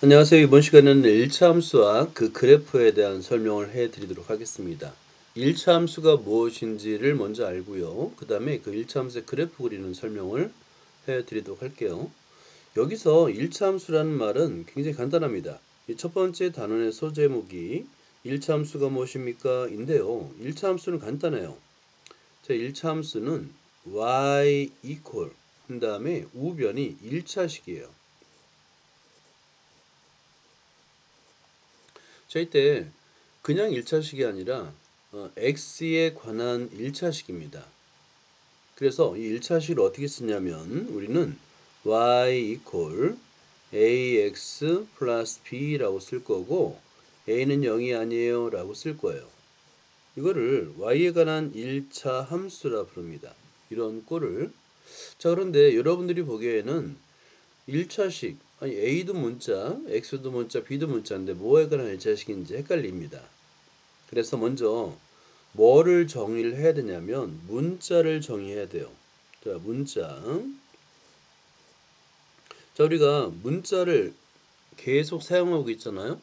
안녕하세요. 이번 시간에는 1차 함수와 그 그래프에 대한 설명을 해 드리도록 하겠습니다. 1차 함수가 무엇인지를 먼저 알고요. 그 다음에 그 1차 함수의 그래프 그리는 설명을 해 드리도록 할게요. 여기서 1차 함수라는 말은 굉장히 간단합니다. 이 첫 번째 단원의 소제목이 1차 함수가 무엇입니까? 인데요. 1차 함수는 간단해요. 제 1차 함수는 y equal 그 다음에 우변이 1차식이에요. 자, 이때 그냥 1차식이 아니라 x에 관한 1차식입니다. 그래서 이 1차식을 어떻게 쓰냐면 우리는 y equal ax 플러스 b라고 쓸 거고 a는 0이 아니에요 라고 쓸 거예요. 이거를 y에 관한 1차 함수라 부릅니다. 이런 꼴을. 자, 그런데 여러분들이 보기에는 1차식, 아니 A도 문자, X도 문자, B도 문자인데 뭐에 관한 1차식인지 헷갈립니다. 그래서 먼저 뭐를 정의를 해야 되냐면 문자를 정의해야 돼요. 자, 문자. 자, 우리가 문자를 계속 사용하고 있잖아요.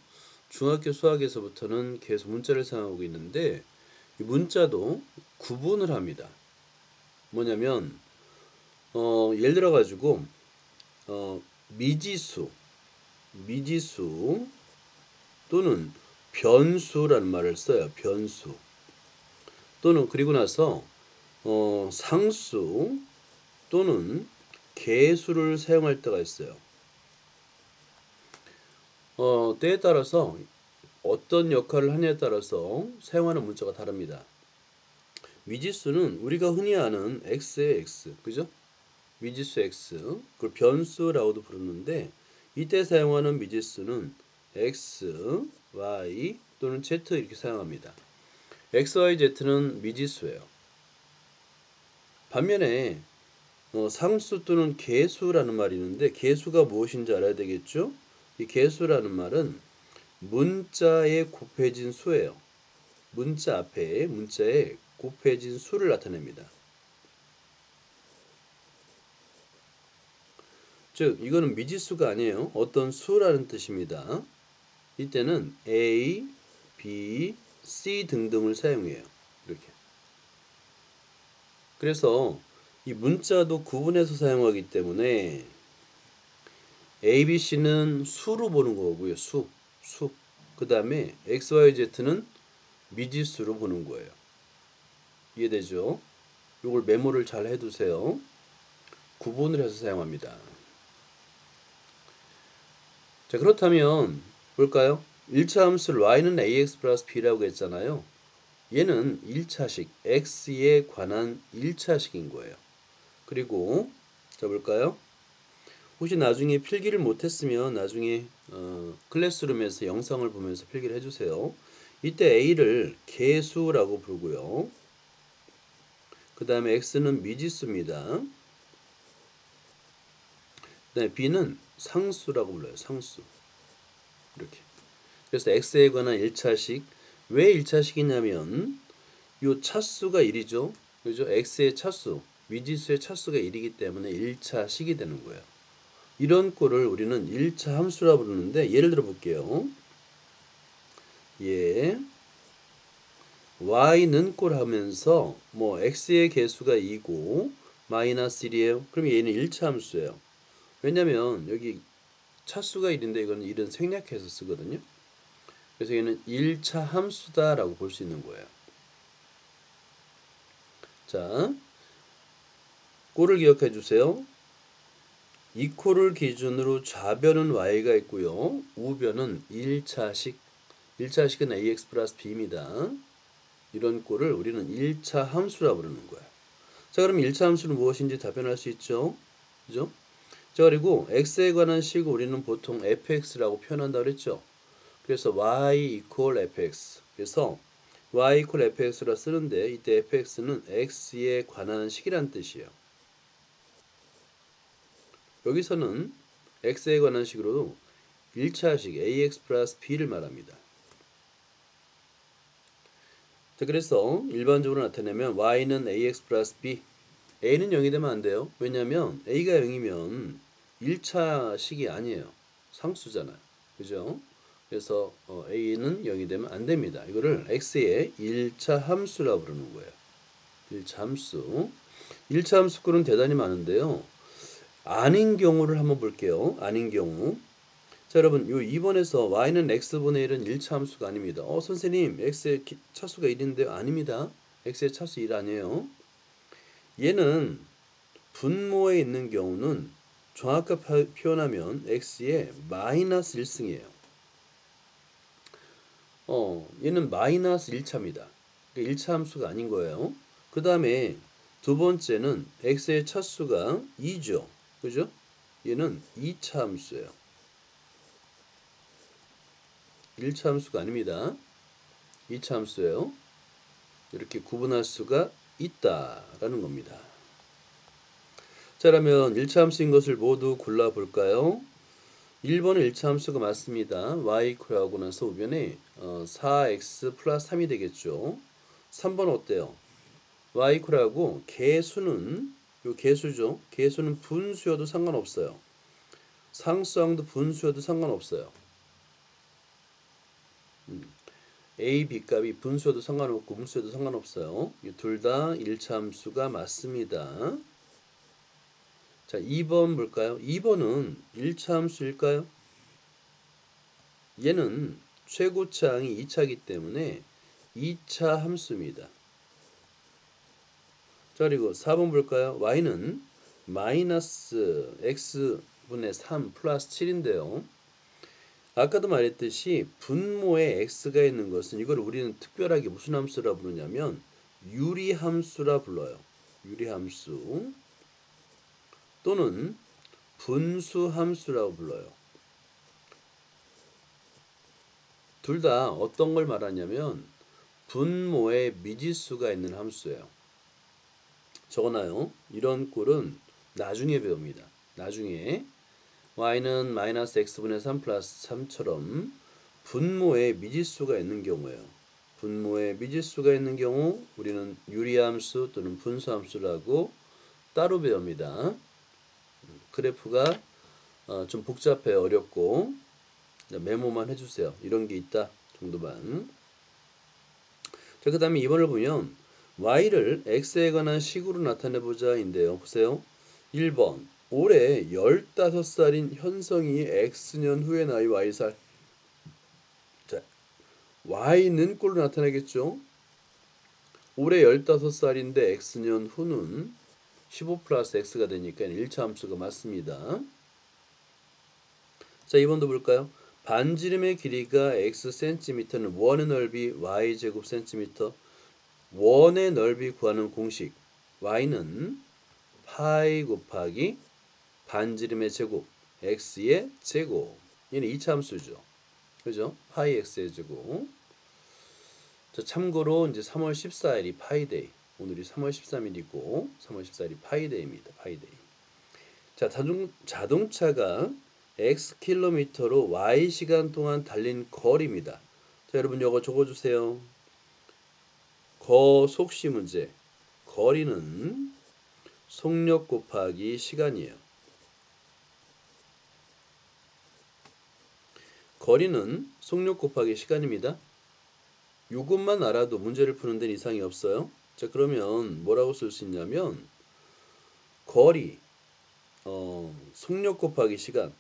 중학교 수학에서부터는 계속 문자를 사용하고 있는데 이 문자도 구분을 합니다. 뭐냐면 예를 들어 가지고 미지수 또는 변수라는 말을 써요. 변수. 또는 그리고 나서 상수 또는 개수를 사용할 때가 있어요. 때에 따라서 어떤 역할을 하냐에 따라서 사용하는 문자가 다릅니다. 미지수는 우리가 흔히 아는 x의 x, 그죠? 미지수 x, 그걸 변수라고도 부르는데 이때 사용하는 미지수는 x, y 또는 z 이렇게 사용합니다. x, y, z는 미지수예요. 반면에 상수 또는 개수라는 말이 있는데 개수가 무엇인지 알아야 되겠죠? 이 개수라는 말은 문자에 곱해진 수예요. 문자 앞에 문자에 곱해진 수를 나타냅니다. 즉 이거는 미지수가 아니에요. 어떤 수라는 뜻입니다. 이때는 A, B, C 등등을 사용해요. 이렇게. 그래서 이 문자도 구분해서 사용하기 때문에 A, B, C는 수로 보는 거고요. 수. 그 다음에 X, Y, Z는 미지수로 보는 거예요. 이해되죠? 이걸 메모를 잘 해두세요. 구분을 해서 사용합니다. 자, 그렇다면 볼까요? 1차 함수를 y는 ax 플러스 b라고 했잖아요. 얘는 1차식, x에 관한 1차식인 거예요. 그리고 자, 볼까요? 혹시 나중에 필기를 못했으면 나중에 클래스룸에서 영상을 보면서 필기를 해주세요. 이때 a를 개수라고 부르고요. 그 다음에 x는 미지수입니다. 그 다음에 b는 상수라고 불러요. 상수. 이렇게. 그래서 x에 관한 1차식. 왜 1차식이냐면 요 차수가 1이죠. 그죠? x의 차수, 미지수의 차수가 1이기 때문에 1차식이 되는 거예요. 이런 꼴을 우리는 1차 함수라 부르는데 예를 들어 볼게요. 예. y는 꼴 하면서 뭐 x의 개수가 2고 마이너스 1이에요. 그럼 얘는 1차 함수예요. 왜냐면 여기 차수가 1인데 이거는 1은 생략해서 쓰거든요. 그래서 얘는 1차 함수다라고 볼 수 있는 거예요. 자, 꼴을 기억해 주세요. 이 꼴을 기준으로 좌변은 y가 있고요. 우변은 1차식. 1차식은 ax 플러스 b입니다. 이런 꼴을 우리는 1차 함수라 부르는 거예요. 자, 그럼 1차 함수는 무엇인지 답변할 수 있죠? 그죠? 자, 그리고 x에 관한 식을 우리는 보통 fx라고 표현한다고 그랬죠? 그래서 y equal fx. 그래서 y equal fx라 쓰는데 이때 fx는 x에 관한 식이란 뜻이에요. 여기서는 x에 관한 식으로 1차식 ax 플러스 b를 말합니다. 자, 그래서 일반적으로 나타내면 y는 ax 플러스 b, a는 0이 되면 안 돼요. 왜냐하면 a가 0이면 1차식이 아니에요. 상수잖아요. 그죠? 그래서 a는 0이 되면 안 됩니다. 이거를 x의 1차 함수라고 부르는 거예요. 1차 함수. 1차 함수꼴은 대단히 많은데요. 아닌 경우를 한번 볼게요. 아닌 경우. 자, 여러분, 요 2번에서 y는 x분의 1은 1차 함수가 아닙니다. 선생님, x의 차수가 1인데요. 아닙니다. x의 차수 1 아니에요. 얘는 분모에 있는 경우는 정확하게 표현하면 x의 마이너스 1승이에요. 얘는 마이너스 1차입니다. 그러니까 1차 함수가 아닌 거예요. 그 다음에 두 번째는 x의 차수가 2죠. 그죠? 얘는 2차 함수예요. 1차 함수가 아닙니다. 2차 함수예요. 이렇게 구분할 수가 있다라는 겁니다. 자, 그러면 1차 함수인 것을 모두 골라볼까요? 1번은 1차 함수가 맞습니다. y 하고 나서 우변에 4x 플러스 3이 되겠죠. 3번 어때요? y 하고 개수는 요 개수죠. 개수는 분수여도 상관없어요. 상수항도 분수여도 상관없어요. a, b 값이 분수여도 상관없고 분수여도 상관없어요. 둘 다 1차 함수가 맞습니다. 자, 2번 볼까요? 2번은 1차 함수일까요? 얘는 최고차항이 2차이기 때문에 2차 함수입니다. 자, 그리고 4번 볼까요? y는 마이너스 x분의 3 플러스 7인데요. 아까도 말했듯이 분모에 x가 있는 것은 이걸 우리는 특별하게 무슨 함수라 부르냐면 유리함수라 불러요. 유리함수 또는 분수함수라고 불러요. 둘 다 어떤 걸 말하냐면 분모에 미지수가 있는 함수예요. 적어놔요. 이런 꼴은 나중에 배웁니다. 나중에 y는 마이너스 x분의 3 플러스 3처럼 분모에 미지수가 있는 경우예요. 분모에 미지수가 있는 경우 우리는 유리함수 또는 분수함수라고 따로 배웁니다. 그래프가 좀 복잡해요. 어렵고 메모만 해주세요. 이런 게 있다 정도만. 자, 그 다음에 2번을 보면 y를 x에 관한 식으로 나타내보자 인데요. 보세요. 1번 올해 15살인 현성이 x년 후의 나이 y살. 자, y는 꼴로 나타나겠죠. 올해 15살인데 x년 후는 15 플러스 x가 되니까 1차 함수가 맞습니다. 자, 2번도 볼까요? 반지름의 길이가 x cm는 원의 넓이 y제곱 cm. 원의 넓이 구하는 공식 y는 파이 곱하기 반지름의 제곱 x의 제곱. 얘는 2차 함수죠. 그죠? 파이 x의 제곱. 자, 참고로 이제 3월 14일이 파이데이. 오늘이 3월 13일이고 3월 14일이 파이데이입니다. 파이데이. 자, 자동차가 x 킬로미터로 y 시간 동안 달린 거리입니다. 자, 여러분 이거 적어주세요. 거속시 문제. 거리는 속력 곱하기 시간이에요. 거리는 속력 곱하기 시간입니다. 이것만 알아도 문제를 푸는 데는 이상이 없어요. 자, 그러면 뭐라고 쓸 수 있냐면 거리 속력 곱하기 시간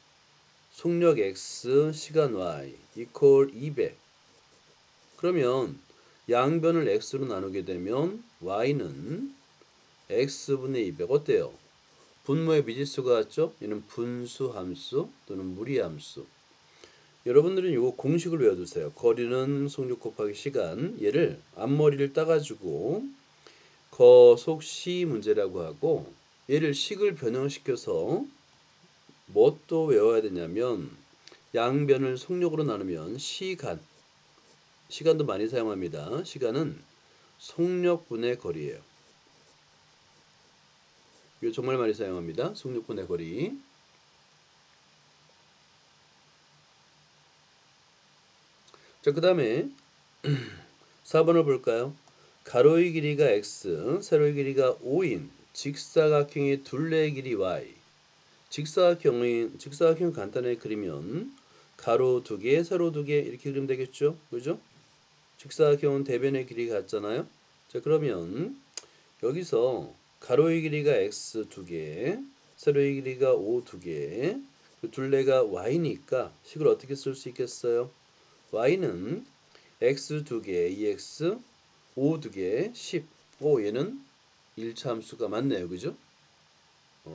속력 x 시간 y 이퀄 200. 그러면 양변을 x로 나누게 되면 y는 x분의 200 어때요? 분모의 미지수가 같죠? 얘는 분수함수 또는 무리함수. 여러분들은 이거 공식을 외워두세요. 거리는 속력 곱하기 시간. 얘를 앞머리를 따가지고 거속시 문제라고 하고 얘를 식을 변형시켜서 뭣도 외워야 되냐면 양변을 속력으로 나누면 시간. 시간도 많이 사용합니다. 시간은 속력분의 거리예요. 이거 정말 많이 사용합니다. 속력분의 거리. 자, 그 다음에 4번을 볼까요? 가로의 길이가 x, 세로의 길이가 5인 직사각형의 둘레의 길이 y. 직사각형 간단하게 그리면 가로 2개, 세로 2개 이렇게 그리면 되겠죠? 그죠? 직사각형은 대변의 길이가 같잖아요. 자, 그러면 여기서 가로의 길이가 x 2개, 세로의 길이가 o 2개, 그 둘레가 y니까 식을 어떻게 쓸 수 있겠어요? y는 x 2개, ax, o 2개, 10. 얘는 1차 함수가 맞네요. 그죠?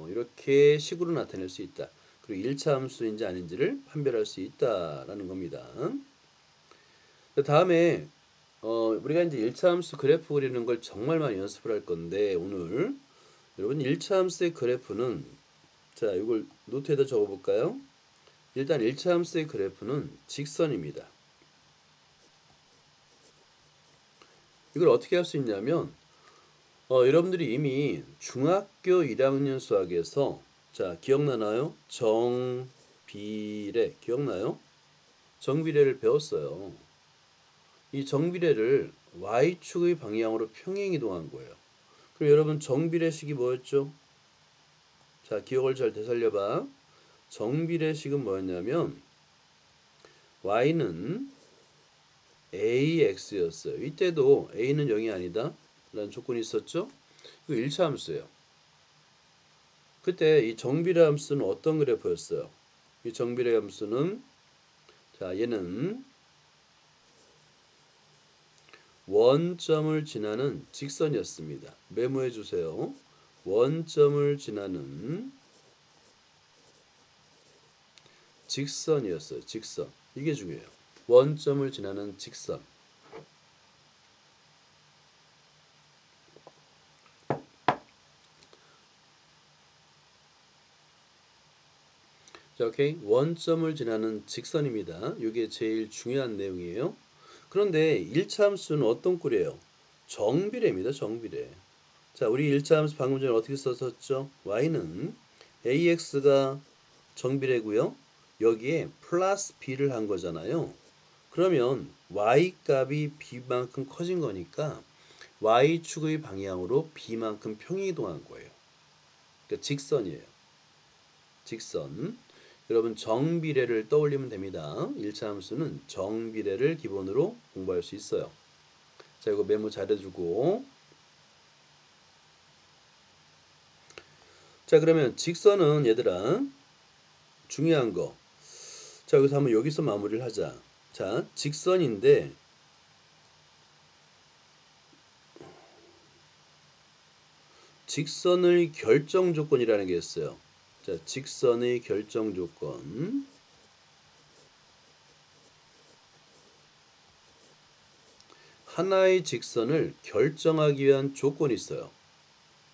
이렇게 식으로 나타낼 수 있다. 그리고 1차 함수인지 아닌지를 판별할 수 있다라는 겁니다. 다음에 우리가 이제 1차 함수 그래프 그리는 걸 정말 많이 연습을 할 건데 오늘 여러분 1차 함수의 그래프는 자, 이걸 노트에다 적어 볼까요? 일단 1차 함수의 그래프는 직선입니다. 이걸 어떻게 할 수 있냐면 여러분들이 이미 중학교 1학년 수학에서 자, 기억나나요? 정비례 기억나요? 정비례를 배웠어요. 이 정비례를 y축의 방향으로 평행 이동한 거예요. 그럼 여러분 정비례식이 뭐였죠? 자, 기억을 잘 되살려봐. 정비례식은 뭐였냐면 y는 ax였어요. 이때도 a는 0이 아니다 라는 조건이 있었죠. 이거 1차 함수예요. 그때 이 정비례 함수는 어떤 그래프였어요? 이 정비례 함수는 자, 얘는 원점을 지나는 직선이었습니다. 메모해 주세요. 원점을 지나는 직선이었어요. 직선. 이게 중요해요. 원점을 지나는 직선. 자, 오케이. 원점을 지나는 직선입니다. 이게 제일 중요한 내용이에요. 그런데 1차 함수는 어떤 꼴이에요? 정비례입니다. 정비례. 자, 우리 1차 함수 방금 전에 어떻게 썼었죠? y는 ax가 정비례고요. 여기에 플러스 b를 한 거잖아요. 그러면 y 값이 b만큼 커진 거니까 y축의 방향으로 b만큼 평행이동한 거예요. 그러니까 직선이에요. 직선. 여러분 정비례를 떠올리면 됩니다. 1차 함수는 정비례를 기본으로 공부할 수 있어요. 자, 이거 메모 잘해주고. 자, 그러면 직선은 얘들아 중요한 거. 자, 여기서 한번 여기서 마무리를 하자. 자, 직선인데 직선의 결정 조건이라는 게 있어요. 자, 직선의 결정 조건. 하나의 직선을 결정하기 위한 조건이 있어요.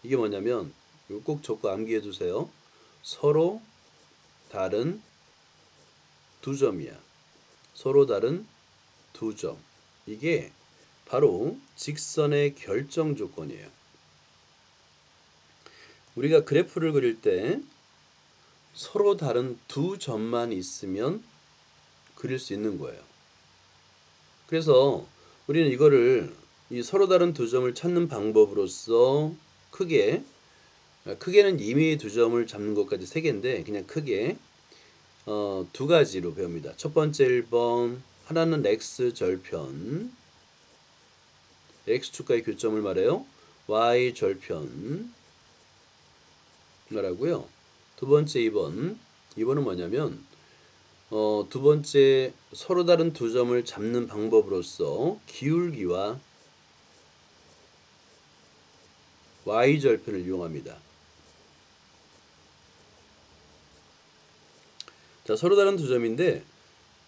이게 뭐냐면 이거 꼭 적고 암기해 두세요. 서로 다른 두 점이야. 서로 다른 두 점. 이게 바로 직선의 결정 조건이에요. 우리가 그래프를 그릴 때 서로 다른 두 점만 있으면 그릴 수 있는 거예요. 그래서 우리는 이거를 이 서로 다른 두 점을 찾는 방법으로서 크게는 이미 두 점을 잡는 것까지 세 개인데 그냥 크게 두 가지로 배웁니다. 첫 번째 1번 하나는 x 절편 x축과의 교점을 말해요. y 절편 말하고요. 두 번째 2번은 뭐냐면 두 번째 서로 다른 두 점을 잡는 방법으로서 기울기와 y절편을 이용합니다. 자, 서로 다른 두 점인데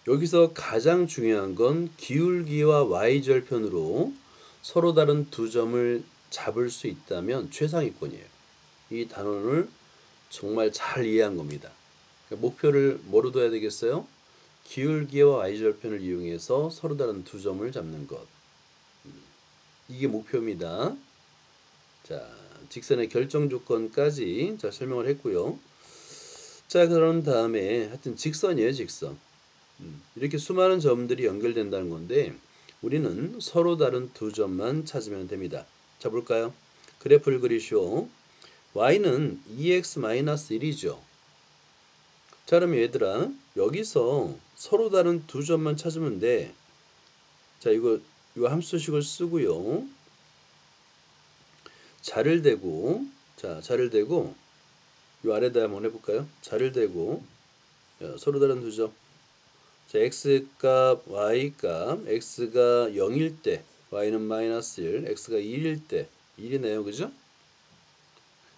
여기서 가장 중요한 건 기울기와 y절편으로 서로 다른 두 점을 잡을 수 있다면 최상위권이에요. 이 단원을 정말 잘 이해한 겁니다. 그러니까 목표를 뭐로 둬야 되겠어요? 기울기와 y절편을 이용해서 서로 다른 두 점을 잡는 것. 이게 목표입니다. 자, 직선의 결정 조건까지 자, 설명을 했고요. 자, 그런 다음에 하여튼 직선이에요, 직선. 이렇게 수많은 점들이 연결된다는 건데 우리는 서로 다른 두 점만 찾으면 됩니다. 자, 볼까요? 그래프를 그리시오. y는 2x-1이죠. 자, 그러면 얘들아, 여기서 서로 다른 두 점만 찾으면 돼. 자, 이거 함수식을 쓰고요. 자를 대고, 자, 자를 대고, 이 아래다 한번 해볼까요? 자를 대고, 서로 다른 두 점. 자, x값, y값, x가 0일 때, y는 마이너스 1, x가 1일 때, 1이네요. 그죠?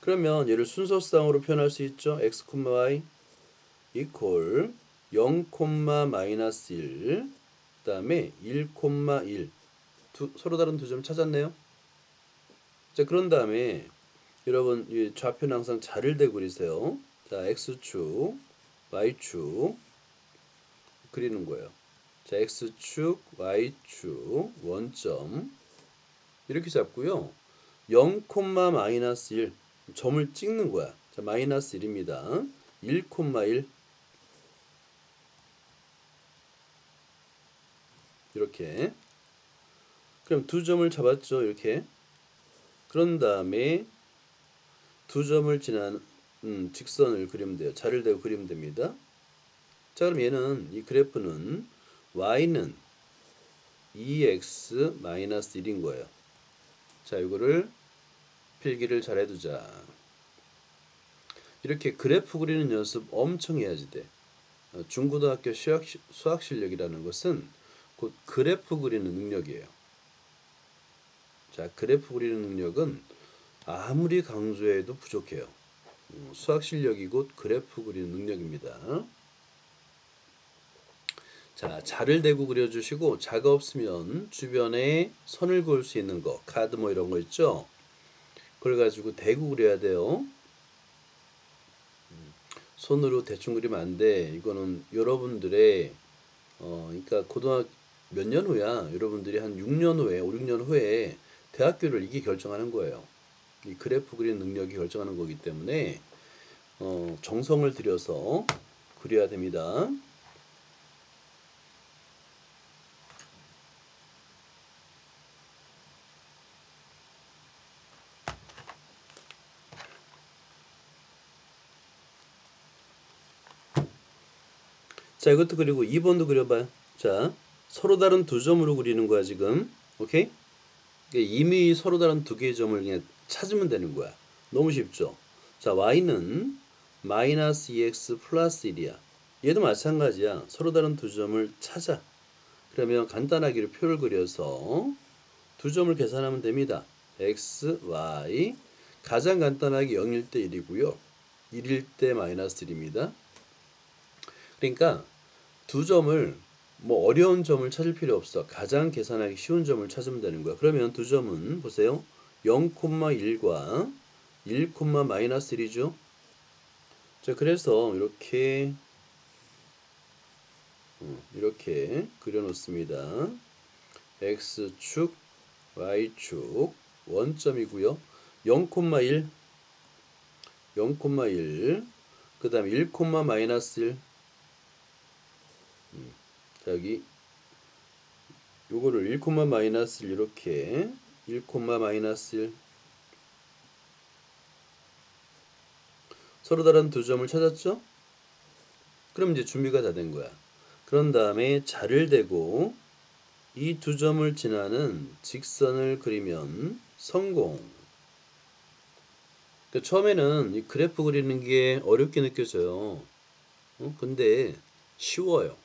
그러면 얘를 순서쌍으로 표현할 수 있죠. x, y 이퀄 0, 마이너스 1, 그 다음에 1, 1. 서로 다른 두 점 찾았네요. 자, 그런 다음에 여러분 이 좌표는 항상 자를 대고 그리세요. 자, x축, y축 그리는 거예요. 자, x축, y축 원점 이렇게 잡고요. 0, 마이너스 1 점을 찍는 거야. 자, 마이너스 1입니다. 1, 1 이렇게. 그럼 두 점을 잡았죠. 이렇게. 그런 다음에 두 점을 지난 직선을 그리면 돼요. 자를 대고 그리면 됩니다. 자, 그럼 얘는 이 그래프는 y는 2x-1인 거예요. 자, 이거를 필기를 잘 해두자. 이렇게 그래프 그리는 연습 엄청 해야지 돼. 중고등학교 수학 실력이라는 것은 곧 그래프 그리는 능력이에요. 자, 그래프 그리는 능력은 아무리 강조해도 부족해요. 수학 실력이 곧 그래프 그리는 능력입니다. 자, 자를 대고 그려주시고 자가 없으면 주변에 선을 그을 수 있는 거, 카드 뭐 이런 거 있죠? 그걸 가지고 대고 그려야 돼요. 손으로 대충 그리면 안 돼. 이거는 여러분들의 그러니까 고등학교 몇 년 후야? 여러분들이 한 6년 후에, 5, 6년 후에 대학교를 이게 결정하는 거예요. 이 그래프 그리는 능력이 결정하는 거기 때문에 정성을 들여서 그려야 됩니다. 자, 이것도 그리고 2번도 그려봐요. 자, 서로 다른 두 점으로 그리는 거야, 지금. 오케이? 그러니까 이미 서로 다른 두 개의 점을 그냥 찾으면 되는 거야. 너무 쉽죠? 자, y는 마이너스 2x 플러스 1이야. 얘도 마찬가지야. 서로 다른 두 점을 찾아. 그러면 간단하게 표를 그려서 두 점을 계산하면 됩니다. x, y. 가장 간단하게 0일 때 1이고요. 1일 때 마이너스 1입니다. 그러니까 두 점을 뭐 어려운 점을 찾을 필요 없어. 가장 계산하기 쉬운 점을 찾으면 되는 거야. 그러면 두 점은 보세요. 0,1과 1, 마이너스 1이죠. 자, 그래서 이렇게 그려 놓습니다. x축, y축 원점이고요. 0,1, 0,1. 그다음에 1, 마이너스 1. 자, 여기 요거를 1, 마이너스 1 이렇게 1, 마이너스 1 서로 다른 두 점을 찾았죠? 그럼 이제 준비가 다 된 거야. 그런 다음에 자를 대고 이 두 점을 지나는 직선을 그리면 성공. 그러니까 처음에는 이 그래프 그리는 게 어렵게 느껴져요. 근데 쉬워요.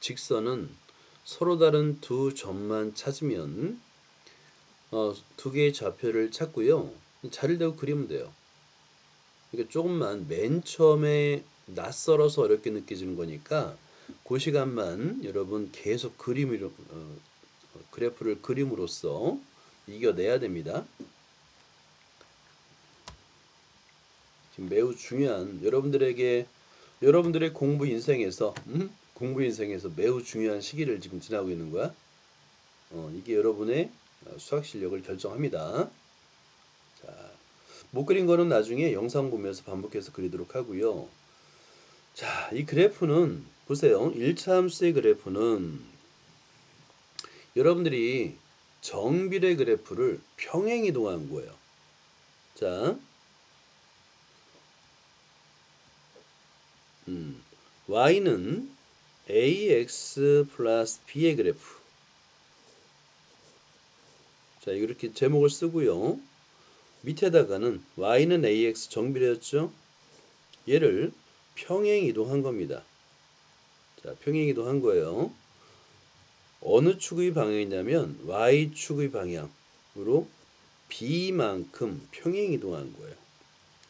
직선은 서로 다른 두 점만 찾으면 두 개의 좌표를 찾고요. 자를 대고 그리면 돼요. 그러니까 조금만 맨 처음에 낯설어서 어렵게 느껴지는 거니까 그 시간만 여러분 계속 그래프를 그림으로써 이겨내야 됩니다. 지금 매우 중요한 여러분들의 공부 인생에서 매우 중요한 시기를 지금 지나고 있는 거야. 이게 여러분의 수학 실력을 결정합니다. 자, 못 그린 거는 나중에 영상 보면서 반복해서 그리도록 하고요. 자, 이 그래프는 보세요. 1차 함수의 그래프는 여러분들이 정비례 그래프를 평행 이동한 거예요. 자, y는 ax 플러스 b의 그래프. 자, 이렇게 제목을 쓰고요. 밑에다가는 y는 ax 정비례였죠. 얘를 평행 이동한 겁니다. 자, 평행 이동한 거예요. 어느 축의 방향이냐면 y축의 방향으로 b만큼 평행 이동한 거예요.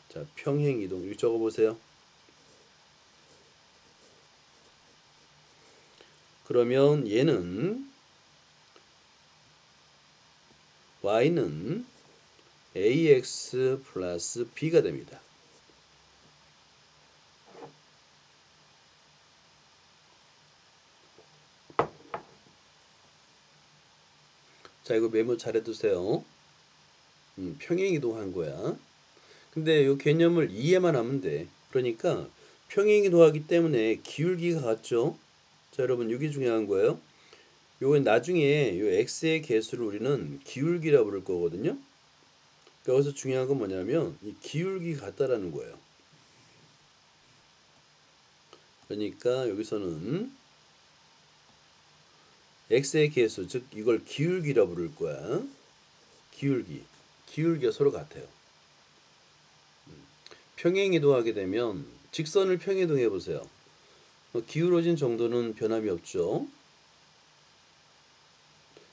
자, 평행 이동. 이거 적어 보세요. 그러면 얘는 y는 ax 플러스 b가 됩니다. 자, 이거 메모 잘 해두세요. 평행 이동한 거야. 근데 이 개념을 이해만 하면 돼. 그러니까 평행 이동하기 때문에 기울기가 같죠. 자, 여러분 이게 중요한 거예요. 요건 나중에 요 x의 개수를 우리는 기울기라고 부를 거거든요. 그러니까 여기서 중요한 건 뭐냐면 이 기울기가 같다라는 거예요. 그러니까 여기서는 x의 개수, 즉 이걸 기울기라고 부를 거야. 기울기가 서로 같아요. 평행 이동하게 되면 직선을 평행 이동해 보세요. 기울어진 정도는 변함이 없죠.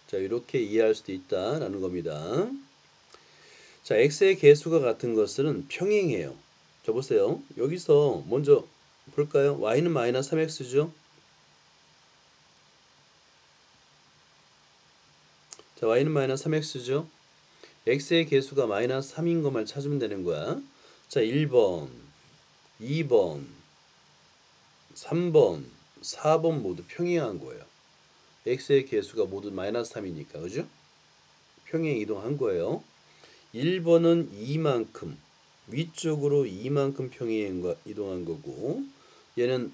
자, 이렇게 이해할 수도 있다라는 겁니다. 자, x의 개수가 같은 것은 평행해요. 자, 보세요. 여기서 먼저 볼까요? y는 마이너스 3x죠. 자, y는 마이너스 3x죠. x의 개수가 마이너스 3인 것만 찾으면 되는 거야. 자, 1번, 2번, 3번, 4번 모두 평행한 거예요. x의 개수가 모두 마이너스 3이니까, 그죠? 평행 이동한 거예요. 1번은 이만큼 위쪽으로 이만큼 평행 이동한 거고, 얘는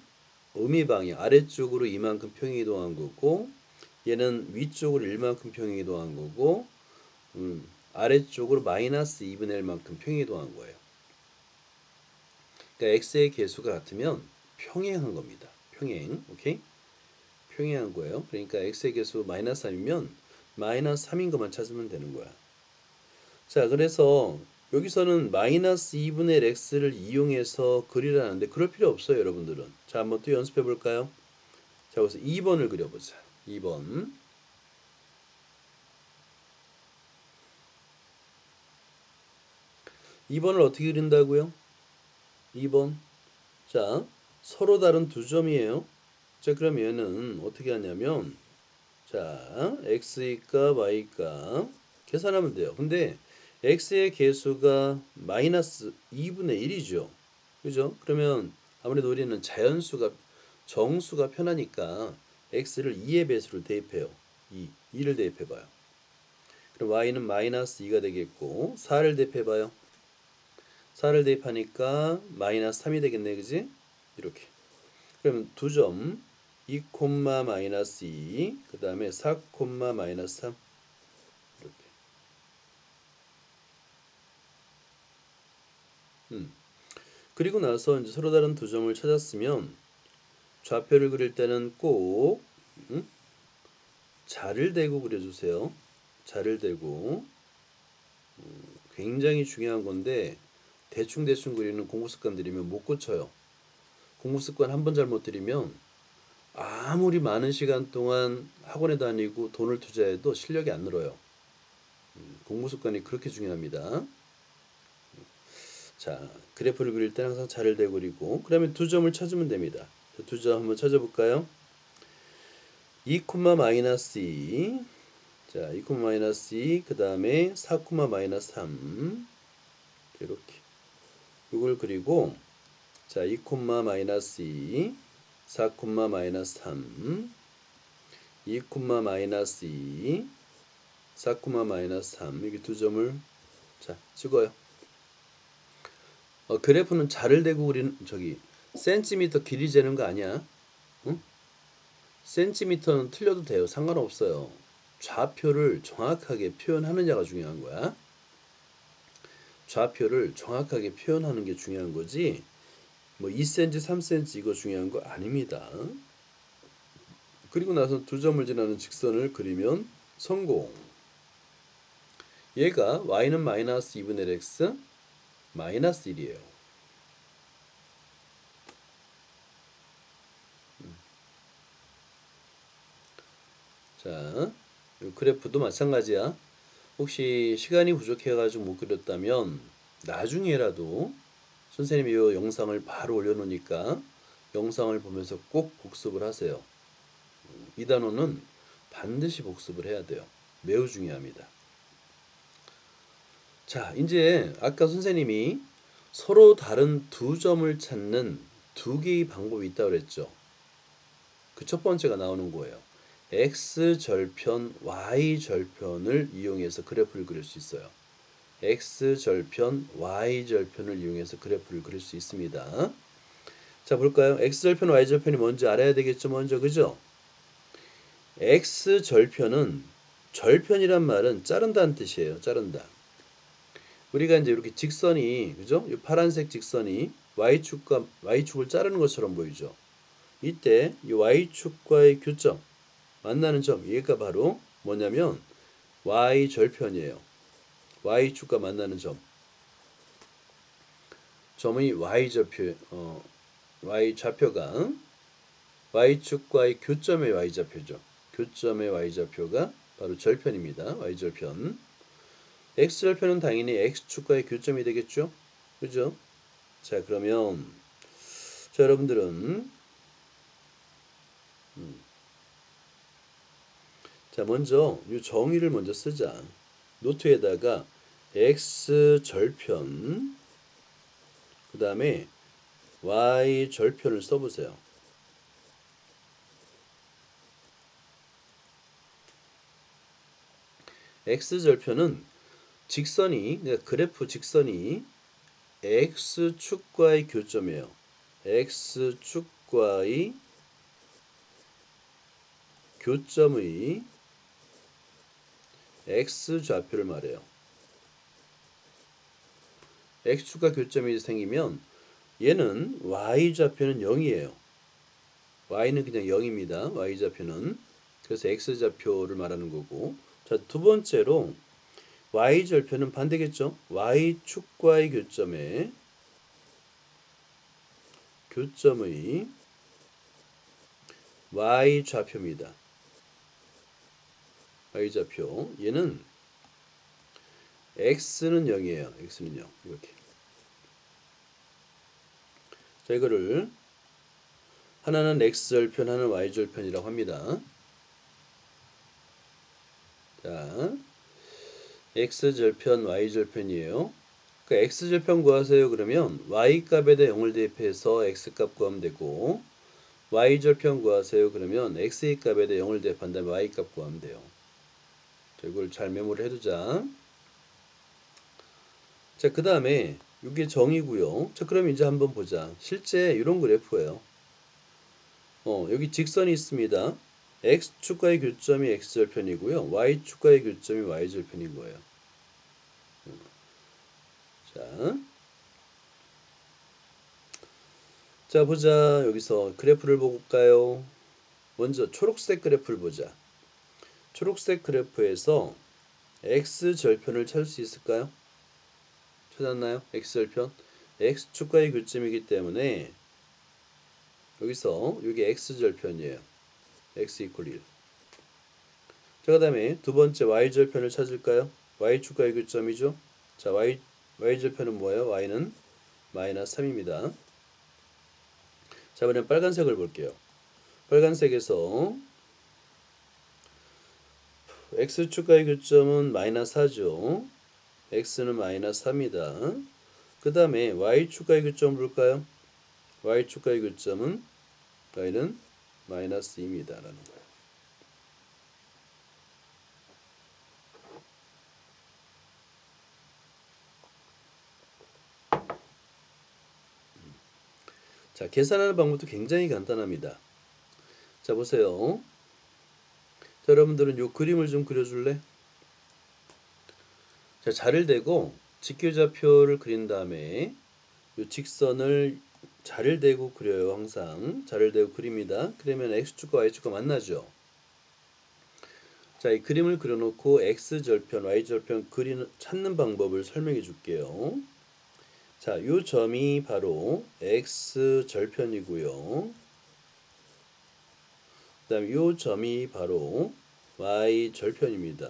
음이 방향 아래쪽으로 이만큼 평행 이동한 거고, 얘는 위쪽으로 1만큼 평행 이동한 거고, 아래쪽으로 마이너스 2분의 1만큼 평행 이동한 거예요. 그러니까 x의 개수가 같으면 평행한 겁니다. 평행, 오케이? 평행한 거예요. 그러니까 x의 개수 마이너스 3이면 마이너스 3인 것만 찾으면 되는 거야. 자, 그래서 여기서는 마이너스 2분의 1 x를 이용해서 그리라는데 그럴 필요 없어요, 여러분들은. 자, 한번 또 연습해 볼까요? 자, 그래서 2번을 그려보자. 2번. 2번을 어떻게 그린다고요? 2번. 자, 서로 다른 두 점이에요. 자, 그럼 얘는 어떻게 하냐면, 자, x의 값, y 값 계산하면 돼요. 근데 x의 개수가 마이너스 2분의 1이죠. 그죠? 그러면 아무래도 우리는 정수가 편하니까 x를 2의 배수를 대입해요. 2를 대입해봐요. 그럼 y는 마이너스 2가 되겠고 4를 대입해봐요. 4를 대입하니까 마이너스 3이 되겠네, 그지? 이렇게. 그러면 두 점 2, 마이너스 2, 그 다음에 4, 마이너스 3 이렇게. 그리고 나서 이제 서로 다른 두 점을 찾았으면 좌표를 그릴 때는 꼭 자를 대고 그려주세요. 자를 대고. 굉장히 중요한 건데 대충 그리는 공부 습관 들이면 못 고쳐요. 공부 습관 한 번 잘못 들이면 아무리 많은 시간 동안 학원에 다니고 돈을 투자해도 실력이 안 늘어요. 공부 습관이 그렇게 중요합니다. 자, 그래프를 그릴 때는 항상 자를 대고 그리고 그러면 두 점을 찾으면 됩니다. 두 점 한번 찾아볼까요? 2, 마이너스 2. 자, 2, 마이너스 2. 그 다음에 4, 마이너스 3. 이렇게. 이걸 그리고 자, 2, 마이너스 2. 4, 마이너스 3. 2, 마이너스 2. 4, 마이너스 3. 이게 두 점을 자, 찍어요. 그래프는 자를 대고 그리는 센티미터 길이 재는 거 아니야? 응? 센티미터는 틀려도 돼요. 상관없어요. 좌표를 정확하게 표현하느냐가 중요한 거야. 좌표를 정확하게 표현하는 게 중요한 거지. 뭐 2cm, 3cm 이거 중요한 거 아닙니다. 그리고 나서 두 점을 지나는 직선을 그리면 성공. 얘가 y는 마이너스 2분의 1 x 마이너스 1이에요. 자, 이 그래프도 마찬가지야. 혹시 시간이 부족해가지고 못 그렸다면 나중에라도 선생님이 이 영상을 바로 올려놓으니까 영상을 보면서 꼭 복습을 하세요. 이 단어는 반드시 복습을 해야 돼요. 매우 중요합니다. 자, 이제 아까 선생님이 서로 다른 두 점을 찾는 두 개의 방법이 있다고 그랬죠. 그 첫 번째가 나오는 거예요. x절편 y절편을 이용해서 그래프를 그릴 수 있어요. x절편 y절편을 이용해서 그래프를 그릴 수 있습니다. 자, 볼까요? x절편 y절편이 뭔지 알아야 되겠죠. 먼저, 그죠? x절편은 절편이란 말은 자른다는 뜻이에요. 자른다. 우리가 이제 이렇게 직선이, 그죠? 이 파란색 직선이 y축을 자르는 것처럼 보이죠. 이때 이 y축과의 교점, 만나는 점, 얘가 바로 뭐냐면 y절편이에요. y축과 만나는 점. 점의 y좌표가 y축과의 교점의 y좌표죠. 교점의 y좌표가 바로 절편입니다. y절편. x절편은 당연히 x축과의 교점이 되겠죠. 그죠? 자, 그러면 자, 여러분들은 자, 먼저 이 정의를 먼저 쓰자. 노트에다가 x절편 그 다음에 y절편을 써보세요. x절편은 직선이, 그러니까 그래프 직선이 x축과의 교점이에요. x축과의 교점의 x좌표를 말해요. x축과 교점이 생기면 얘는 y좌표는 0이에요. y는 그냥 0입니다. y좌표는. 그래서 x좌표를 말하는 거고. 자, 두 번째로 y절편은 반대겠죠. y축과의 교점의 y좌표입니다. y좌표. 얘는 x는 0이에요. x는 0. 이렇게. 자, 이거를 하나는 x절편, 하나는 y절편이라고 합니다. 자, x절편, y절편이에요. 그러니까 x절편 구하세요. 그러면 y값에다 0을 대입해서 x값 구하면 되고, y절편 구하세요. 그러면 x의 값에다 0을 대입한 다음에 y값 구하면 돼요. 자, 이걸 잘 메모를 해두자. 자, 그 다음에 이게 정이고요. 자, 그럼 이제 한번 보자. 실제 이런 그래프예요. 여기 직선이 있습니다. x축과의 교점이 x절편이고요. y축과의 교점이 y절편인 거예요. 자, 자, 보자. 여기서 그래프를 볼까요? 먼저 초록색 그래프를 보자. 초록색 그래프에서 x절편을 찾을 수 있을까요? 찾았나요? x절편. x축과의 교점이기 때문에 여기서 이게 x절편이에요. x 이퀄 1. 자, 그 다음에 두 번째 y절편을 찾을까요? y축과의 교점이죠. 자, y절편은 뭐예요? y는 마이너스 3입니다. 자, 이번엔 빨간색을 볼게요. 빨간색에서 x축과의 교점은 마이너스 4죠. x는 마이너스 4입니다. 그 다음에 y축과의 교점을 볼까요? y축과의 교점은 y는 마이너스 2입니다. 라는 거예요. 자, 계산하는 방법도 굉장히 간단합니다. 자, 보세요. 자, 여러분들은 요 그림을 좀 그려줄래? 자, 자를 대고 직교좌표를 그린 다음에 요 직선을 자를 대고 그려요. 항상 자를 대고 그립니다. 그러면 x축과 y축과 만나죠. 자, 이 그림을 그려놓고 x절편, y절편 찾는 방법을 설명해 줄게요. 자, 요 점이 바로 x절편이고요. 그 다음에 요 점이 바로 y절편입니다.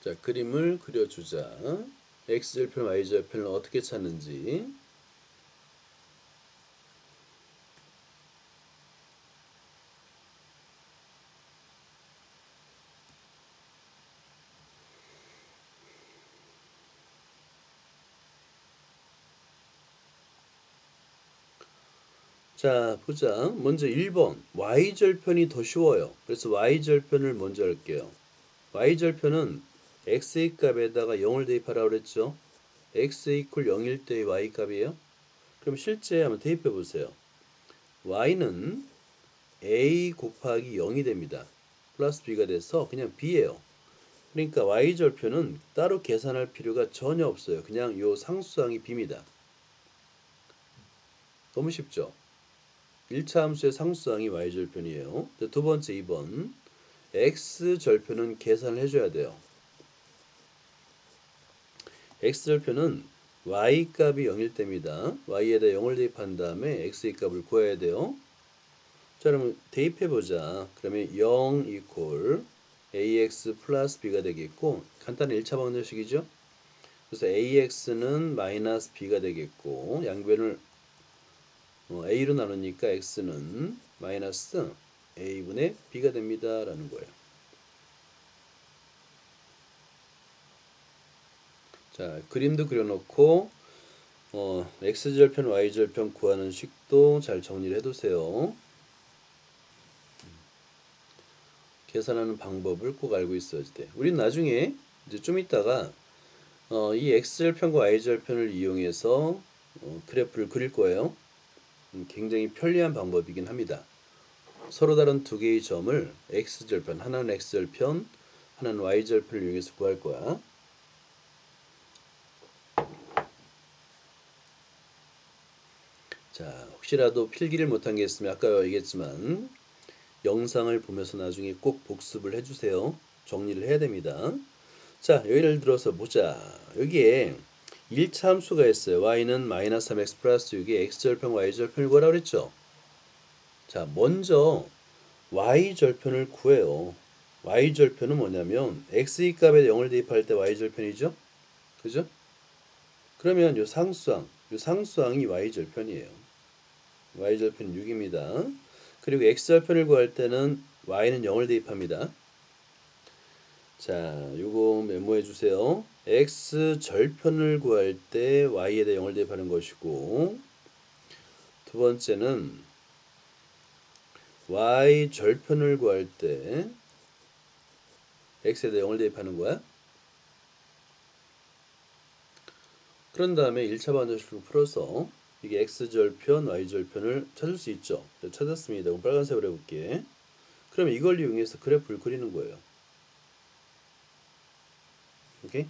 자, 그림을 그려주자. x절편, y절편을 어떻게 찾는지. 자, 보자. 먼저 1번. y절편이 더 쉬워요. 그래서 y절편을 먼저 할게요. y절편은 x의 값에다가 0을 대입하라고 그랬죠. x 이퀄 0일 때의 y 값이에요. 그럼 실제 한번 대입해 보세요. y는 a 곱하기 0이 됩니다. 플러스 b가 돼서 그냥 b예요. 그러니까 y절편은 따로 계산할 필요가 전혀 없어요. 그냥 요 상수항이 b입니다. 너무 쉽죠? 1차 함수의 상수항이 y절편이에요. 두 번째 2번. x절편은 계산을 해줘야 돼요. x절편은 y값이 0일 때입니다. y에다 0을 대입한 다음에 x의 값을 구해야 돼요. 자, 그러면 대입해보자. 그러면 0 이퀄 ax 플러스 b가 되겠고, 간단한 1차 방정식이죠. 그래서 ax는 마이너스 b가 되겠고, 양변을 a로 나누니까 x는 마이너스 a분의 b가 됩니다. 라는 거예요. 자, 그림도 그려놓고 x절편, y절편 구하는 식도 잘 정리를 해두세요. 계산하는 방법을 꼭 알고 있어야 돼. 우린 나중에 이제 좀 이따가 이 x절편과 y절편을 이용해서 그래프를 그릴 거예요. 굉장히 편리한 방법이긴 합니다. 서로 다른 두 개의 점을 x절편, 하나는 x절편, 하나는 y절편을 이용해서 구할 거야. 자, 혹시라도 필기를 못한 게 있으면 아까 얘기했지만 영상을 보면서 나중에 꼭 복습을 해주세요. 정리를 해야 됩니다. 자, 예를 들어서 보자. 여기에 1차 함수가 있어요. y는 마이너스 3x 플러스 6이 x절편, y절편을 구하라고 그랬죠. 자, 먼저 y절편을 구해요. y절편은 뭐냐면 x의 값에 0을 대입할 때 y절편이죠. 그죠? 그러면 요 상수항이 y절편이에요. y절편 6입니다. 그리고 x절편을 구할 때는 y는 0을 대입합니다. 자, 요거 메모해 주세요. x절편을 구할 때 y에다 0을 대입하는 것이고, 두 번째는 y절편을 구할 때 x에다 0을 대입하는 거야. 그런 다음에 1차 방정식을 풀어서 이게 x절편, y절편을 찾을 수 있죠. 네, 찾았습니다. 그럼 빨간색으로 해볼게. 그러면 이걸 이용해서 그래프를 그리는 거예요. 오케이?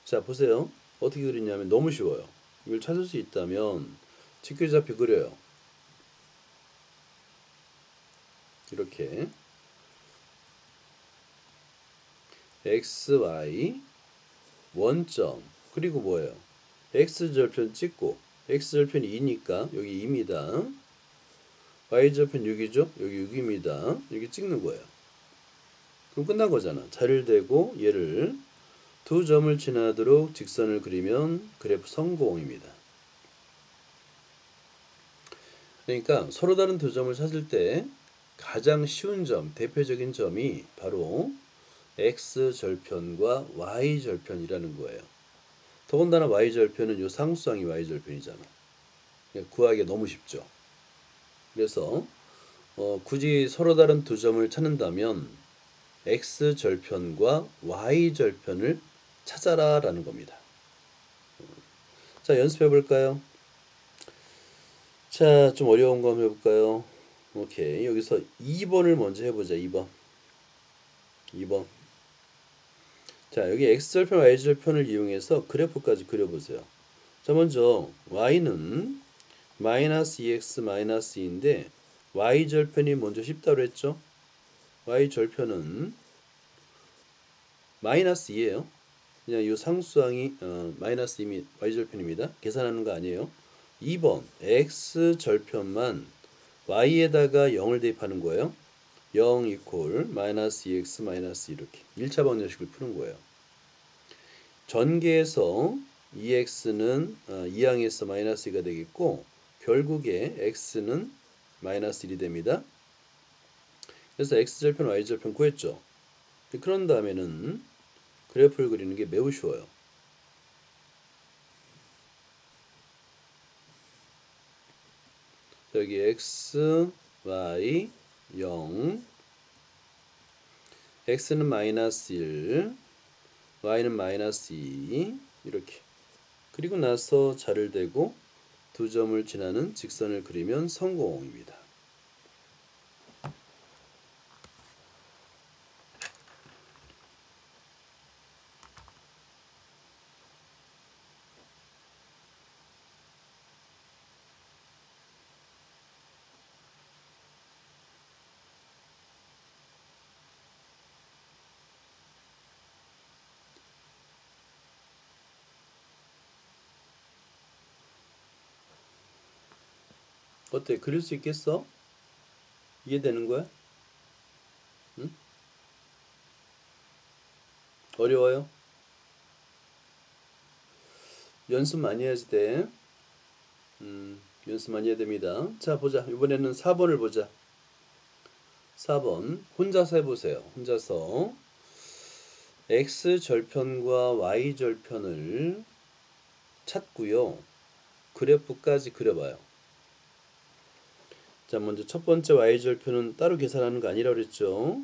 자, 보세요. 어떻게 그리냐면 너무 쉬워요. 이걸 찾을 수 있다면 직교잡이 그려요. 이렇게 x, y 원점 그리고 뭐예요? x절편 찍고 x절편이 2니까 여기 2입니다. y절편 6이죠? 여기 6입니다. 이렇게 찍는 거예요. 그럼 끝난 거잖아. 자를 대고 얘를 두 점을 지나도록 직선을 그리면 그래프 성공입니다. 그러니까 서로 다른 두 점을 찾을 때 가장 쉬운 점, 대표적인 점이 바로 x절편과 y절편이라는 거예요. 더군다나 y절편은 요 상수항이 y절편이잖아. 구하기가 너무 쉽죠. 그래서 굳이 서로 다른 두 점을 찾는다면 x절편과 y절편을 찾아라 라는 겁니다. 자, 연습해 볼까요? 자, 좀 어려운 거 한번 해볼까요? 오케이. 여기서 2번을 먼저 해보자. 2번. 2번. 자, 여기 x절편, y절편을 이용해서 그래프까지 그려보세요. 자, 먼저 y는 마이너스 2x 마이너스 2인데 y절편이 먼저 쉽다고 했죠? y절편은 마이너스 2예요. 그냥 이 상수항이 마이너스 2이 y절편입니다. 계산하는 거 아니에요. 2번 x절편만 y에다가 0을 대입하는 거예요. 0 이퀄 마이너스 2x 마이너스 이렇게 1차 방정식을 푸는 거예요. 전개해서 2x는 2항에서 마이너스 2가 되겠고 결국에 x는 마이너스 1이 됩니다. 그래서 x절편 y절편 구했죠. 그런 다음에는 그래프를 그리는 게 매우 쉬워요. 여기 x, y, 0 x는 마이너스 1 y는 마이너스 2 이렇게 그리고 나서 자를 대고 두 점을 지나는 직선을 그리면 성공입니다. 어때? 그릴 수 있겠어? 이해되는 거야? 응? 어려워요? 연습 많이 해야지 돼. 연습 많이 해야 됩니다. 자, 보자. 이번에는 4번을 보자. 4번. 혼자서 해보세요. 혼자서 x절편과 y절편을 찾고요. 그래프까지 그려봐요. 자, 먼저 첫 번째 y절편은 따로 계산하는 거 아니라고 그랬죠?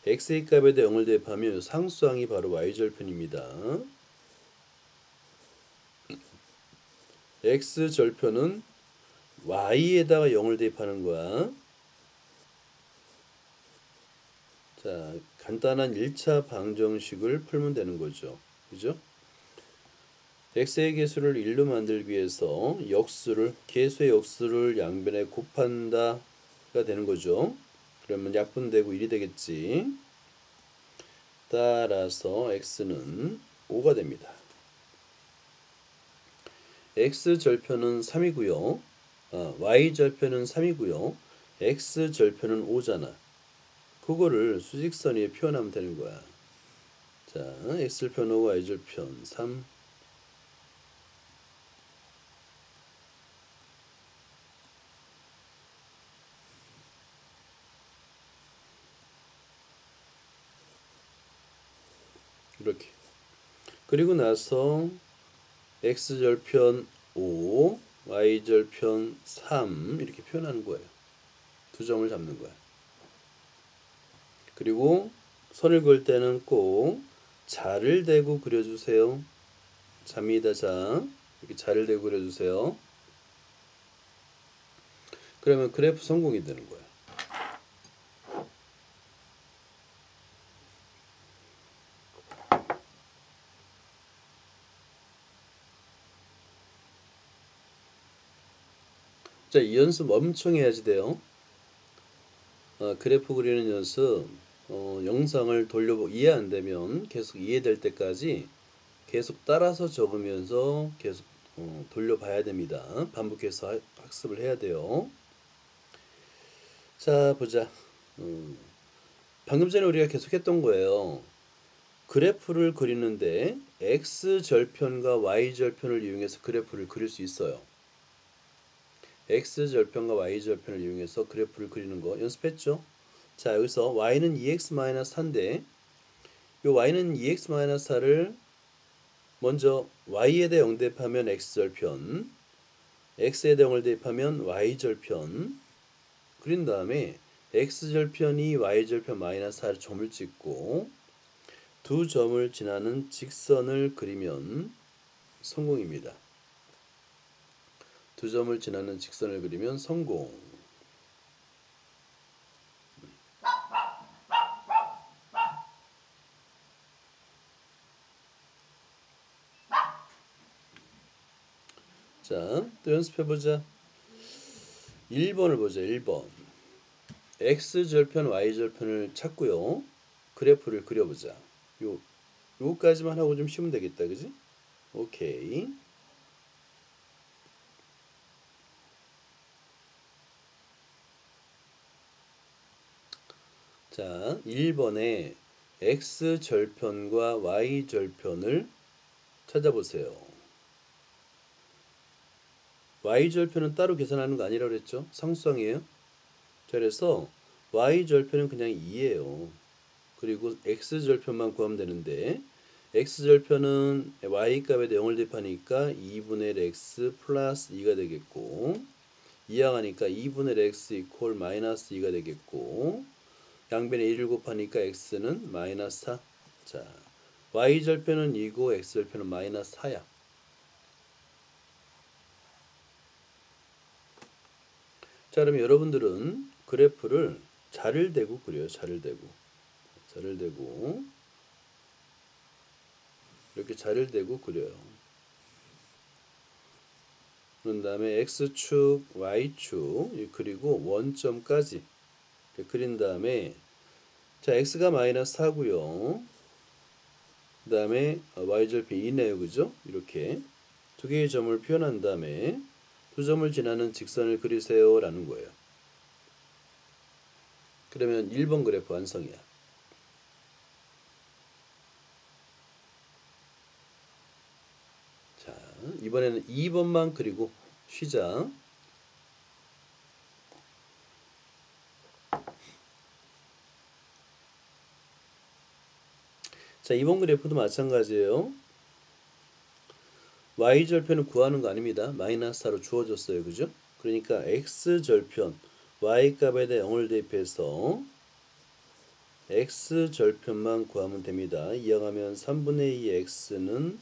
x의 값에다 0을 대입하면 상수항이 바로 y절편입니다. x절편은 y에다가 0을 대입하는 거야. 자, 간단한 1차 방정식을 풀면 되는 거죠. 그죠? x의 개수를 1로 만들기 위해서 개수의 역수를 양변에 곱한다가 되는 거죠. 그러면 약분되고 1이 되겠지. 따라서 x는 5가 됩니다. x절편은 3이고요. y절편은 3이고요. x절편은 5잖아. 그거를 수직선 위에 표현하면 되는 거야. 자, x절편 5, y절편 3. 이렇게. 그리고 나서 x절편 5, y절편 3 이렇게 표현하는 거예요. 두 점을 잡는 거야. 그리고 선을 그을 때는 꼭 자를 대고 그려주세요. 자입니다. 자. 이렇게 자를 대고 그려주세요. 그러면 그래프 성공이 되는 거야. 자, 이 연습 엄청 해야지 돼요. 그래프 그리는 연습, 영상을 돌려보고 이해 안 되면 계속 이해될 때까지 계속 따라서 적으면서 계속 돌려봐야 됩니다. 반복해서 학습을 해야 돼요. 자, 보자. 방금 전에 우리가 계속 했던 거예요. 그래프를 그리는데 x절편과 y절편을 이용해서 그래프를 그릴 수 있어요. x절편과 y절편을 이용해서 그래프를 그리는 거 연습했죠? 자, 여기서 y는 2x-4인데 이 y는 2x-4를 먼저 y에다 0 대입하면 x절편, x에다 0을 대입하면 y절편 그린 다음에 x절편이 y절편 마이너스 4를 점을 찍고 두 점을 지나는 직선을 그리면 성공입니다. 두 점을 지나는 직선을 그리면 성공. 자, 또 연습해보자. 1번을 보자. 1번. x절편 y절편을 찾고요. 그래프를 그려보자. 요거까지만 하고 좀 쉬면 되겠다. 그지? 오케이. 자, 1번에 x절편과 y절편을 찾아보세요. y절편은 따로 계산하는 거 아니라고 그랬죠? 상수항이에요. 그래서 y절편은 그냥 2예요. 그리고 x절편만 구하면 되는데 x절편은 y값에 0을 대입하니까 2분의 1 x 플러스 2가 되겠고, 이항하니까 2분의 1 x 이퀄 마이너스 2가 되겠고, 양변에 1을 곱하니까 x는 마이너스 4. 자, y절편은 2고 x절편은 마이너스 4야. 자, 그럼 여러분들은 그래프를 자를 대고 그려요. 자를 대고 이렇게 자를 대고 그려요. 그런 다음에 x축, y축 그리고 원점까지 그린 다음에, 자, x가 마이너스 4고요. 그 다음에 y절편 2네요. 그죠? 이렇게 두 개의 점을 표현한 다음에 두 점을 지나는 직선을 그리세요 라는 거예요. 그러면 1번 그래프 완성이야. 자, 이번에는 2번만 그리고 쉬자. 자, 2번 그래프도 마찬가지예요. y절편을 구하는 거 아닙니다. 마이너스 4로 주어졌어요. 그죠? 그러니까 x절편 y값에 대해 0을 대입해서 x절편만 구하면 됩니다. 이항하면 3분의 2 x는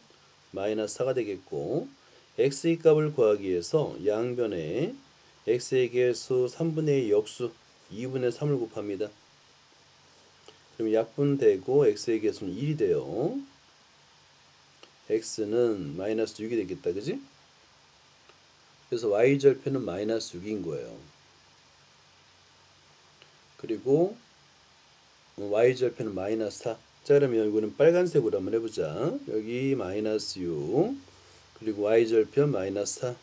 마이너스 4가 되겠고, x의 값을 구하기 위해서 양변에 x의 개수 3분의 2 역수 2분의 3을 곱합니다. 그럼 약분되고 x의 개수는 1이 돼요. x는 마이너스 6이 되겠다. 그지? 그래서 y절편은 마이너스 6인 거예요. 그리고 y절편은 마이너스 4. 자, 그러면 이거는 빨간색으로 한번 해보자. 여기 마이너스 6 그리고 y절편 마이너스 4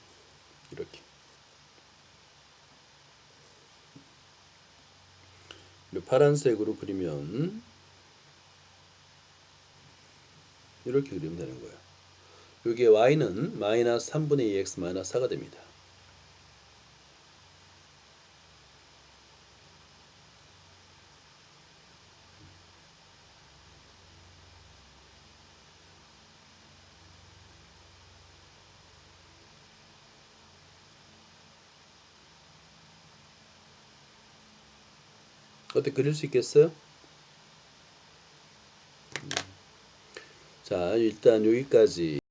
이렇게. 그리고 파란색으로 그리면 이렇게 그리면 되는 거예요. 여기에 y는 마이너스 3분의 2x 마이너스 4가 됩니다. 어떻게 그릴 수 있겠어요? 자, 일단 여기까지